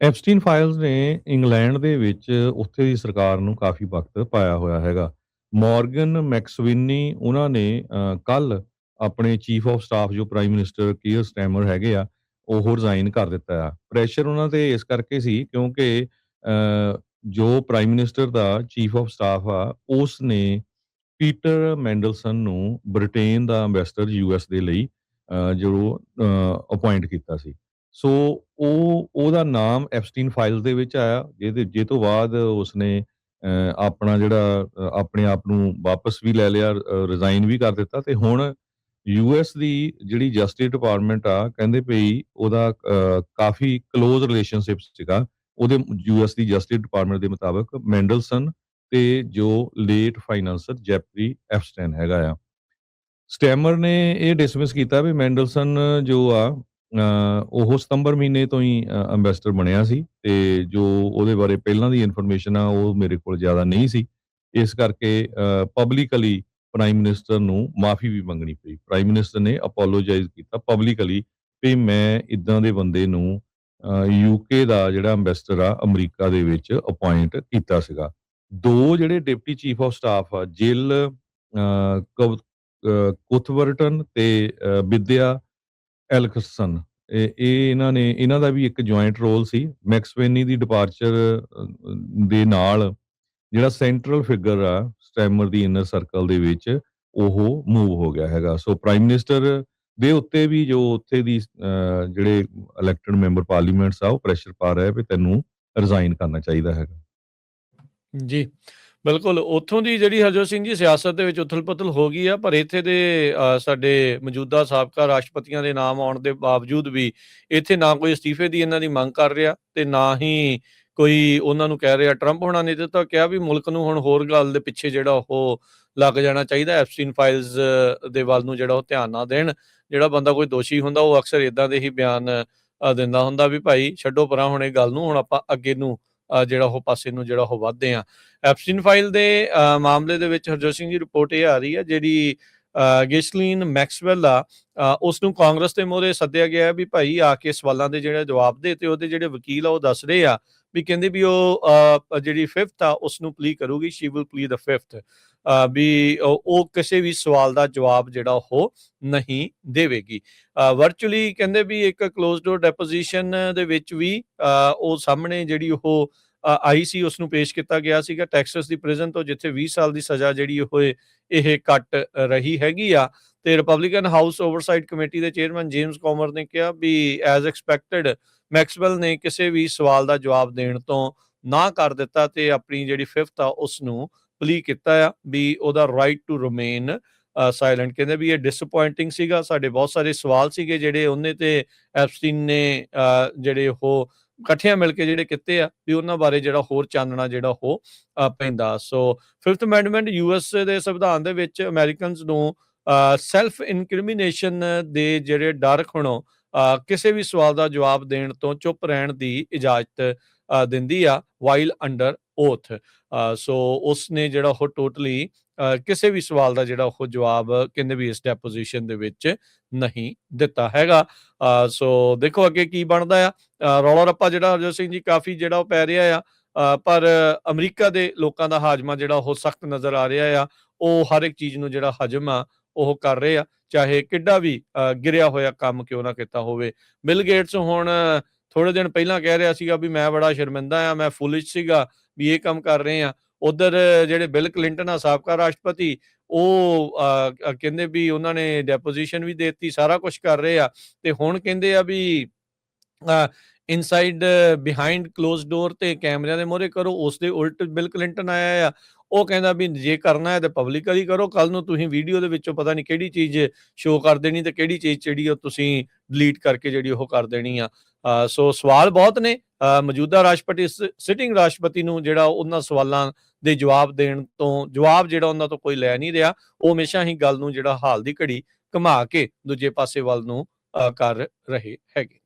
Epstein files ਨੇ England ਦੇ ਵਿੱਚ ਉੱਥੇ ਦੀ ਸਰਕਾਰ ਨੂੰ ਕਾਫੀ ਵਕਤ ਪਾਇਆ ਹੋਇਆ ਹੈਗਾ। ਮੋਰਗਨ ਮੈਕਸਵਿਨੀ ਉਹਨਾਂ ਨੇ ਕੱਲ੍ਹ ਆਪਣੇ ਚੀਫ ਆਫ ਸਟਾਫ ਜੋ ਪ੍ਰਾਈਮ ਮਿਨਿਸਟਰ ਕੀਅਰ ਸਟੈਮਰ ਹੈਗੇ ਆ, ਉਹ ਰਿਜ਼ਾਈਨ ਕਰ ਦਿੱਤਾ ਆ। ਪ੍ਰੈਸ਼ਰ ਉਹਨਾਂ 'ਤੇ ਇਸ ਕਰਕੇ ਸੀ ਕਿਉਂਕਿ ਜੋ prime minister the chief of staff ਆ, ਉਸ ਨੇ ਪੀਟਰ ਮੈਂਡਲਸਨ ਨੂੰ ਬ੍ਰਿਟੇਨ ਦਾ ਅੰਬੈਸਡਰ ਯੂਐਸ ਦੇ ਲਈ ਜੋ ਅਪੁਆਇੰਟ ਕੀਤਾ ਸੀ। ਸੋ ਉਹਦਾ ਨਾਮ ਐਪਸਟੀਨ ਫਾਈਲਸ ਦੇ ਵਿੱਚ ਆਇਆ, ਜਿਹਦੇ ਤੋਂ ਬਾਅਦ ਉਸਨੇ ਆਪਣਾ ਜਿਹੜਾ ਆਪਣੇ ਆਪ ਨੂੰ ਵਾਪਸ ਵੀ ਲੈ ਲਿਆ, ਰਿਜ਼ਾਈਨ ਵੀ ਕਰ ਦਿੱਤਾ ਤੇ ਹੁਣ ਯੂਐਸ ਦੀ ਜਿਹੜੀ ਜਸਟਿਸ ਡਿਪਾਰਟਮੈਂਟ ਆ, ਕਹਿੰਦੇ ਪਈ ਉਹਦਾ ਕਾਫੀ ਕਲੋਜ਼ ਰਿਲੇਸ਼ਨਸ਼ਿਪ ਸੀਗਾ ਉਹਦੇ ਯੂਐਸ ਦੀ ਜਸਟਿਸ ਡਿਪਾਰਟਮੈਂਟ ਦੇ ਮੁਤਾਬਕ ਮੈਂਡਲਸਨ ਤੇ ਜੋ ਲੇਟ ਫਾਈਨਾਂਸਰ ਜੈਫਰੀ ਐਪਸਟਾਈਨ ਹੈਗਾ ਆ। ਸਟੈਮਰ ਨੇ ਇਹ ਡਿਸਮਿਸ ਕੀਤਾ ਵੀ ਮੈਂਡਲਸਨ ਜੋ ਆ ਉਹ ਸਤੰਬਰ ਮਹੀਨੇ ਤੋਂ ਹੀ ਅੰਬੈਸਡਰ ਬਣਿਆ ਸੀ ਤੇ ਜੋ ਉਹਦੇ ਬਾਰੇ ਪਹਿਲਾਂ ਦੀ ਇਨਫੋਰਮੇਸ਼ਨ ਆ ਉਹ ਮੇਰੇ ਕੋਲ ਜ਼ਿਆਦਾ ਨਹੀਂ ਸੀ। ਇਸ ਕਰਕੇ ਪਬਲਿਕਲੀ ਪ੍ਰਾਈਮ ਮਿਨਿਸਟਰ ਨੂੰ ਮਾਫੀ ਵੀ ਮੰਗਣੀ ਪਈ। ਪ੍ਰਾਈਮ ਮਿਨਿਸਟਰ ਨੇ ਅਪੋਲੋਜਾਈਜ਼ ਕੀਤਾ ਪਬਲਿਕਲੀ ਵੀ ਮੈਂ ਇਦਾਂ ਦੇ ਬੰਦੇ ਨੂੰ ਯੂਕੇ ਦਾ ਜਿਹੜਾ ਅੰਬੈਸਡਰ ਆ ਅਮਰੀਕਾ ਦੇ ਵਿੱਚ ਅਪੁਆਇੰਟ ਕੀਤਾ ਸੀਗਾ। ਦੋ ਜਿਹੜੇ ਡਿਪਟੀ ਚੀਫ ਆਫ ਸਟਾਫ ਆ, ਜਿਲ ਕੁਥਵਰਟਨ ਤੇ ਵਿਦਿਆ ਐਲਕਸਨ, ਇਹ ਇਹਨਾਂ ਦਾ ਵੀ ਇੱਕ ਜੁਆਇੰਟ ਰੋਲ ਸੀ। ਮੈਕਸਵੇਨੀ ਦੀ ਡਿਪਾਰਚਰ ਦੇ ਨਾਲ ਜਿਹੜਾ ਸੈਂਟਰਲ ਫਿਗਰ ਆ ਸਟੈਮਰ ਦੀ ਇਨਰ ਸਰਕਲ ਦੇ ਵਿੱਚ, ਉਹ ਮੂਵ ਹੋ ਗਿਆ ਹੈਗਾ। ਸੋ ਪ੍ਰਾਈਮ ਮਿਨਿਸਟਰ ਦੇ ਉੱਤੇ ਵੀ ਜੋ ਉੱਥੇ ਦੀ ਜਿਹੜੇ ਇਲੈਕਟਡ ਮੈਂਬਰ ਪਾਰਲੀਮੈਂਟਸ ਆ, ਉਹ ਪ੍ਰੈਸ਼ਰ ਪਾ ਰਿਹਾ ਵੀ ਤੈਨੂੰ ਰਿਜ਼ਾਈਨ ਕਰਨਾ ਚਾਹੀਦਾ ਹੈਗਾ। ਜੀ, ਬਿਲਕੁਲ। ਉੱਥੋਂ ਦੀ ਜਿਹੜੀ ਹਰਜੋਤ ਸਿੰਘ ਜੀ ਸਿਆਸਤ ਦੇ ਵਿੱਚ ਉਥਲ-ਪੁਥਲ ਹੋ ਗਈ ਆ, ਪਰ ਇੱਥੇ ਦੇ ਸਾਡੇ ਮੌਜੂਦਾ ਸਾਬਕਾ ਰਾਸ਼ਟਰਪਤੀਆਂ ਦੇ ਨਾਮ ਆਉਣ ਦੇ ਬਾਵਜੂਦ ਵੀ ਇੱਥੇ ਨਾ ਕੋਈ ਅਸਤੀਫੇ ਦੀ ਇਹਨਾਂ ਦੀ ਮੰਗ ਕਰ ਰਿਹਾ ਤੇ ਨਾ ਹੀ ਕੋਈ ਉਹਨਾਂ ਨੂੰ ਕਹਿ ਰਿਹਾ। ਟਰੰਪ ਹੋਣਾ ਨੇ ਤਾਂ ਕਿਹਾ ਵੀ ਮੁਲਕ ਨੂੰ ਹੁਣ ਹੋਰ ਗੱਲ ਦੇ ਪਿੱਛੇ ਜਿਹੜਾ ਉਹ ਲੱਗ ਜਾਣਾ ਚਾਹੀਦਾ, ਐਪਸਟੀਨ ਫਾਈਲਸ ਦੇ ਵੱਲ ਨੂੰ ਜਿਹੜਾ ਉਹ ਧਿਆਨ ਨਾ ਦੇਣ। ਜਿਹੜਾ ਬੰਦਾ ਕੋਈ ਦੋਸ਼ੀ ਹੁੰਦਾ ਉਹ ਅਕਸਰ ਇੱਦਾਂ ਦੇ ਹੀ ਬਿਆਨ ਦਿੰਦਾ ਹੁੰਦਾ ਵੀ ਭਾਈ ਛੱਡੋ ਪਰਾਂ ਹੁਣ ਇਹ ਗੱਲ ਨੂੰ, ਹੁਣ ਆਪਾਂ ਅੱਗੇ ਨੂੰ ਜਿਹੜਾ ਉਹ ਪਾਸੇ ਨੂੰ ਜਿਹੜਾ ਉਹ ਵੱਧਦੇ ਆ। ਐਪਸਟੀਨ ਫਾਈਲ ਦੇ ਮਾਮਲੇ ਦੇ ਵਿੱਚ ਹਰਜੋਤ ਸਿੰਘ ਦੀ ਰਿਪੋਰਟ ਇਹ ਆ ਰਹੀ ਹੈ, ਜਿਹੜੀ ਗਿਸਲੀਨ ਮੈਕਸਵੈਲ ਆ, ਉਸ ਨੂੰ ਕਾਂਗਰਸ ਦੇ ਮੂਹਰੇ ਸੱਦਿਆ ਗਿਆ ਵੀ ਭਾਈ ਆ ਕੇ ਸਵਾਲਾਂ ਦੇ ਜਿਹੜੇ ਜਵਾਬ ਦੇ। ਤੇ ਉਹਦੇ ਜਿਹੜੇ ਵਕੀਲ ਆ ਉਹ ਦੱਸ ਰਹੇ ਆ ਵੀ ਕਹਿੰਦੇ ਵੀ ਉਹ ਜਿਹੜੀ 5th ਆ ਉਸ ਨੂੰ ਪਲੀ ਕਰੂਗੀ, ਸ਼ੀ ਵਿਲ ਪਲੀ ਦ 5th, ਵੀ ਉਹ ਕਿਸੇ ਵੀ ਸਵਾਲ ਦਾ ਜਵਾਬ ਜਿਹੜਾ ਉਹ ਨਹੀਂ ਦੇਵੇਗੀ। ਵਰਚੁਅਲੀ ਕਹਿੰਦੇ ਵੀ ਇੱਕ ਕਲੋਜ਼ ਡੋਰ ਡੈਪੋਜੀਸ਼ਨ ਦੇ ਵਿੱਚ ਵੀ ਉਹ ਸਾਹਮਣੇ ਜਿਹੜੀ ਉਹ ਆਈ ਸੀ, ਉਸ ਨੂੰ ਪੇਸ਼ ਕੀਤਾ ਗਿਆ ਸੀਗਾ ਟੈਕਸਸ ਦੀ ਪ੍ਰਿਜ਼ਨ ਤੋਂ, ਜਿੱਥੇ 20 ਸਾਲ ਦੀ ਸਜ਼ਾ ਜਿਹੜੀ ਉਹ ਇਹ ਕੱਟ ਰਹੀ ਹੈਗੀ ਆ। ਤੇ ਰਿਪਬਲਿਕਨ ਹਾਊਸ ਓਵਰਸਾਈਟ ਕਮੇਟੀ ਦੇ ਚੇਅਰਮੈਨ ਜੇਮਸ ਕੋਮਰ ਨੇ ਕਿਹਾ ਵੀ ਐਜ਼ ਐਕਸਪੈਕਟਡ ਮੈਕਸਵੈਲ ਨੇ ਕਿਸੇ ਵੀ ਸਵਾਲ ਦਾ ਜਵਾਬ ਦੇਣ ਤੋਂ ਨਾ ਕਰ ਦਿੱਤਾ ਤੇ ਆਪਣੀ ਜਿਹੜੀ 5th ਆ ਉਸ ਨੂੰ ਪਲੀ ਕੀਤਾ ਆ ਵੀ ਉਹਦਾ ਰਾਈਟ ਟੂ ਰਿਮੇਨ ਸਾਇਲੈਂਟ। ਕਹਿੰਦੇ ਵੀ ਇਹ ਡਿਸਅਪੁਆਇੰਟਿੰਗ ਸੀਗਾ, ਸਾਡੇ ਬਹੁਤ ਸਾਰੇ ਸਵਾਲ ਸੀਗੇ ਜਿਹੜੇ ਉਹਨੇ ਤੇ ਐਪਸਟੀਨ ਨੇ ਜਿਹੜੇ ਉਹ ਇਕੱਠਿਆਂ ਮਿਲ ਕੇ ਜਿਹੜੇ ਕੀਤੇ ਆ ਵੀ ਉਹਨਾਂ ਬਾਰੇ ਜਿਹੜਾ ਹੋਰ ਚਾਨਣਾ ਜਿਹੜਾ ਉਹ ਪੈਂਦਾ। ਸੋ 5th ਅਮੈਂਡਮੈਂਟ ਯੂਐਸ ਦੇ ਸੰਵਿਧਾਨ ਦੇ ਵਿੱਚ ਅਮਰੀਕਨਸ ਨੂੰ ਸੈਲਫ ਇਨਕ੍ਰਿਮੀਨੇਸ਼ਨ ਦੇ ਜਿਹੜੇ ਡਰ ਖਣੋ ਕਿਸੇ ਵੀ ਸਵਾਲ ਦਾ ਜਵਾਬ ਦੇਣ ਤੋਂ ਚੁੱਪ ਰਹਿਣ ਦੀ ਇਜਾਜ਼ਤ ਦਿੰਦੀ ਆ ਵਾਈਲ ਅੰਡਰ ਓਥ। ਸੋ ਉਸਨੇ ਜਿਹੜਾ ਉਹ ਟੋਟਲੀ ਕਿਸੇ ਵੀ ਸਵਾਲ ਦਾ ਜਿਹੜਾ ਉਹ ਜਵਾਬ ਕਹਿੰਦੇ ਵੀ ਇਸ ਡੈਪੋਜੀਸ਼ਨ ਦੇ ਵਿੱਚ ਨਹੀਂ ਦਿੱਤਾ ਹੈਗਾ। ਸੋ ਦੇਖੋ ਅੱਗੇ ਕੀ ਬਣਦਾ ਆ। ਰੌਲਾ ਰੱਪਾ ਜਿਹੜਾ ਹਰਜੋਤ ਸਿੰਘ ਜੀ ਕਾਫੀ ਜਿਹੜਾ ਉਹ ਪੈ ਰਿਹਾ ਆ, ਪਰ ਅਮਰੀਕਾ ਦੇ ਲੋਕਾਂ ਦਾ ਹਾਜ਼ਮਾ ਜਿਹੜਾ ਉਹ ਸਖਤ ਨਜ਼ਰ ਆ ਰਿਹਾ ਆ। ਉਹ ਹਰ ਇੱਕ ਚੀਜ਼ ਨੂੰ ਜਿਹੜਾ ਹਜਮ ਆ ਉਹ ਕਰ ਰਹੇ ਆ, ਚਾਹੇ ਕਿੱਡਾ ਵੀ ਗਿਰਿਆ ਹੋਇਆ ਕੰਮ ਕਿਉਂ ਨਾ ਕੀਤਾ ਹੋਵੇ। ਬਿਲ ਗੇਟਸ ਹੁਣ ਥੋੜੇ ਦਿਨ ਪਹਿਲਾਂ ਕਹਿ ਰਿਹਾ ਸੀਗਾ ਵੀ ਮੈਂ ਬੜਾ ਸ਼ਰਮਿੰਦਾ ਆ, ਮੈਂ ਫੁਲਿਸ਼ ਸੀਗਾ ਵੀ ਇਹ ਕੰਮ ਕਰ ਰਹੇ ਆ। ਉਧਰ ਜਿਹੜੇ ਬਿਲ ਕਲਿੰਟਨ ਆ ਸਾਬਕਾ ਰਾਸ਼ਟਰਪਤੀ, ਉਹ ਕਹਿੰਦੇ ਵੀ ਉਹਨਾਂ ਨੇ ਡੈਪੋਜੀਸ਼ਨ ਵੀ ਦੇਤੀ, ਸਾਰਾ ਕੁਝ ਕਰ ਰਹੇ ਆ। ਤੇ ਹੁਣ ਕਹਿੰਦੇ ਆ ਵੀ ਇਨਸਾਈਡ ਬਿਹਾਈਂਡ ਕਲੋਜ਼ ਡੋਰ ਤੇ ਕੈਮਰਿਆਂ ਦੇ ਮੂਹਰੇ ਕਰੋ। ਉਸ ਦੇ ਉਲਟ ਬਿਲ ਕਲਿੰਟਨ ਆਇਆ ਆ, ਉਹ ਕਹਿੰਦਾ ਵੀ ਜੇ ਕਰਨਾ ਹੈ ਤੇ ਪਬਲਿਕਲੀ ਕਰੋ। ਕੱਲ ਨੂੰ ਤੁਸੀਂ ਵੀਡੀਓ ਦੇ ਵਿੱਚੋਂ ਪਤਾ ਨਹੀਂ ਕਿਹੜੀ ਚੀਜ਼ ਸ਼ੋਅ ਕਰ ਦੇਣੀ ਤੇ ਕਿਹੜੀ ਚੀਜ਼ ਜਿਹੜੀ ਉਹ ਤੁਸੀਂ ਡਿਲੀਟ ਕਰਕੇ ਜਿਹੜੀ ਉਹ ਕਰ ਦੇਣੀ ਆ। ਸੋ ਸਵਾਲ ਬਹੁਤ ਨੇ। ਮੌਜੂਦਾ ਰਾਸ਼ਟਰਪਤੀ ਸਿਟਿੰਗ ਰਾਸ਼ਟਰਪਤੀ ਨੂੰ ਜਿਹੜਾ ਉਹਨਾਂ ਸਵਾਲਾਂ ਦੇ ਜਵਾਬ ਦੇਣ ਤੋਂ ਜਵਾਬ ਜਿਹੜਾ ਉਹਨਾਂ ਤੋਂ ਕੋਈ ਲੈ ਨਹੀਂ ਰਿਹਾ। ਉਹ ਹਮੇਸ਼ਾ ਹੀ ਗੱਲ ਨੂੰ ਜਿਹੜਾ ਹਾਲ ਦੀ ਘੜੀ ਘੁਮਾ ਕੇ ਦੂਜੇ ਪਾਸੇ ਵੱਲ ਨੂੰ ਕਰ ਰਹੇ ਹੈਗੇ।